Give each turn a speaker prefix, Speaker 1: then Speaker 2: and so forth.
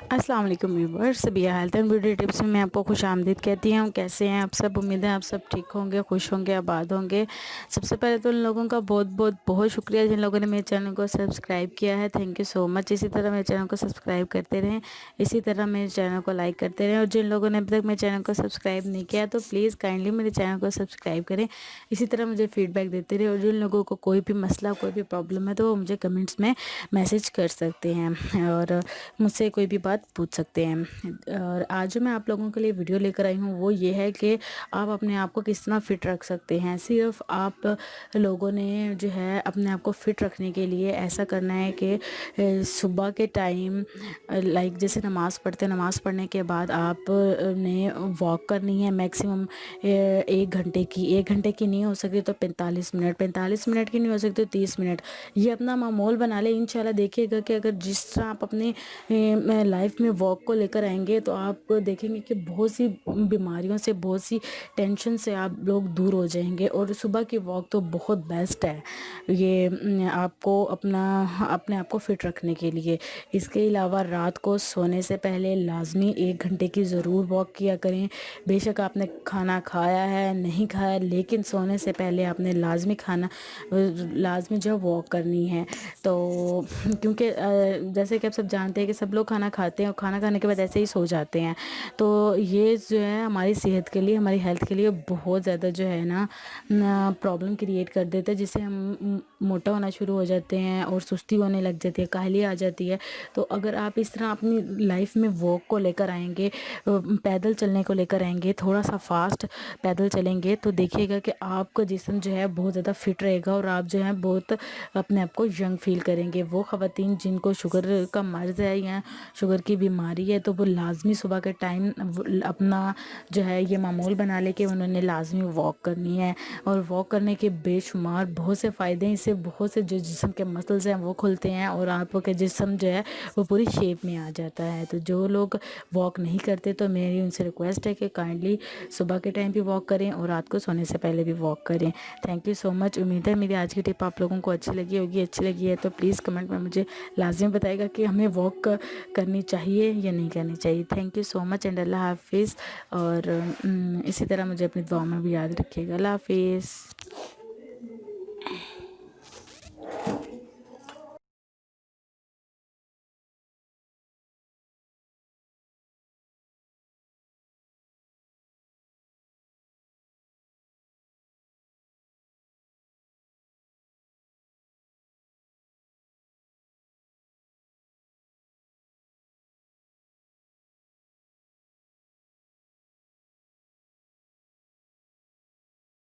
Speaker 1: السلام علیکم viewers, Sabiya health and beauty tips میں آپ کو خوش آمدید کہتی ہوں۔ کیسے ہیں آپ سب؟ امید ہے آپ سب ٹھیک ہوں گے، خوش ہوں گے، آباد ہوں گے۔ سب سے پہلے تو ان لوگوں کا بہت شکریہ جن لوگوں نے میرے چینل کو سبسکرائب کیا ہے، تھینک یو سو مچ۔ اسی طرح میرے چینل کو سبسکرائب کرتے رہیں، اسی طرح میرے چینل کو لائک کرتے رہیں، اور جن لوگوں نے ابھی تک میرے چینل کو سبسکرائب نہیں کیا تو پلیز کائنڈلی میرے چینل کو سبسکرائب کریں، اسی طرح مجھے فیڈ بیک دیتے رہیں۔ اور جن لوگوں کو کوئی بھی مسئلہ، کوئی بھی پرابلم ہے تو وہ مجھے کمنٹس میں میسج کر سکتے ہیں اور مجھ سے کوئی بھی بات پوچھ سکتے ہیں۔ اور آج میں آپ لوگوں کے لیے ویڈیو لے کر آئی ہوں، وہ یہ ہے کہ آپ اپنے آپ کو کس طرح فٹ رکھ سکتے ہیں۔ صرف آپ لوگوں نے جو ہے اپنے آپ کو فٹ رکھنے کے لیے ایسا کرنا ہے کہ صبح کے ٹائم جیسے نماز پڑھتے ہیں، نماز پڑھنے کے بعد آپ نے واک کرنی ہے میکسیمم 1 گھنٹے کی۔ 1 گھنٹے کی نہیں ہو سکتی تو 45 منٹ، 45 منٹ کی نہیں ہو سکتی تو 30 منٹ۔ یہ اپنا معمول بنا لیں۔ انشاءاللہ دیکھیے گا کہ اگر جس طرح آپ اپنے لائف میں واک کو لے کر آئیں گے تو آپ دیکھیں گے کہ بہت سی بیماریوں سے، بہت سی ٹینشن سے آپ لوگ دور ہو جائیں گے۔ اور صبح کی واک تو بہت بیسٹ ہے یہ آپ کو اپنے آپ کو فٹ رکھنے کے لیے۔ اس کے علاوہ رات کو سونے سے پہلے لازمی 1 گھنٹے کی ضرور واک کیا کریں۔ بے شک آپ نے کھانا کھایا ہے نہیں کھایا، لیکن سونے سے پہلے آپ نے لازمی جو واک کرنی ہے۔ تو کیونکہ جیسے کہ آپ سب جانتے ہیں کہ سب لوگ کھانا کھاتے ہیں اور کھانا کھانے کے بعد ایسے ہی سو جاتے ہیں، تو یہ جو ہے ہماری صحت کے لیے، ہماری ہیلتھ کے لیے بہت زیادہ جو ہے نا پرابلم کریٹ کر دیتا ہے، جس سے ہم موٹا ہونا شروع ہو جاتے ہیں اور سستی ہونے لگ جاتی ہے، کاہلی آ جاتی ہے۔ تو اگر آپ اس طرح اپنی لائف میں واک کو لے کر آئیں گے، پیدل چلنے کو لے کر آئیں گے، تھوڑا سا فاسٹ پیدل چلیں گے، تو دیکھیے گا کہ آپ کا جسم جو ہے بہت زیادہ فٹ رہے گا اور آپ جو ہے بہت اپنے آپ کو ینگ فیل کریں گے۔ وہ خواتین جن کو شوگر کا مرض ہے یا شوگر کی بیماری ہے تو وہ لازمی صبح کے ٹائم اپنا جو ہے یہ معمول بنا لے کہ انہوں نے لازمی واک کرنی ہے۔ اور واک کرنے کے بے شمار بہت سے فائدے ہیں، اس سے بہت سے جو جسم کے مسلز ہیں وہ کھلتے ہیں اور آپ کے جسم جو ہے وہ پوری شیپ میں آ جاتا ہے۔ تو جو لوگ واک نہیں کرتے تو میری ان سے ریکویسٹ ہے کہ کائنڈلی صبح کے ٹائم بھی واک کریں اور رات کو سونے سے پہلے بھی واک کریں۔ تھینک یو سو مچ۔ امید ہے میری آج کی ٹپ آپ لوگوں کو اچھی لگی ہوگی۔ اچھی لگی ہے تو پلیز کمنٹ میں مجھے لازمی بتائے گا کہ ہمیں واک کرنی چاہیے یا نہیں کرنی چاہیے۔ Thank you so much and اللہ حافظ۔ اور اسی طرح مجھے اپنی دعا میں بھی یاد رکھیے گا۔ اللہ حافظ۔